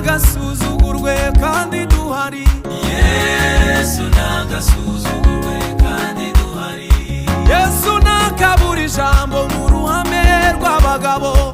nagasuzugurwe kandi duhari. Yesu nagasuzugurwe kandi duhari. Yesu nakabura ijambo mu ruhame rw'abagabo.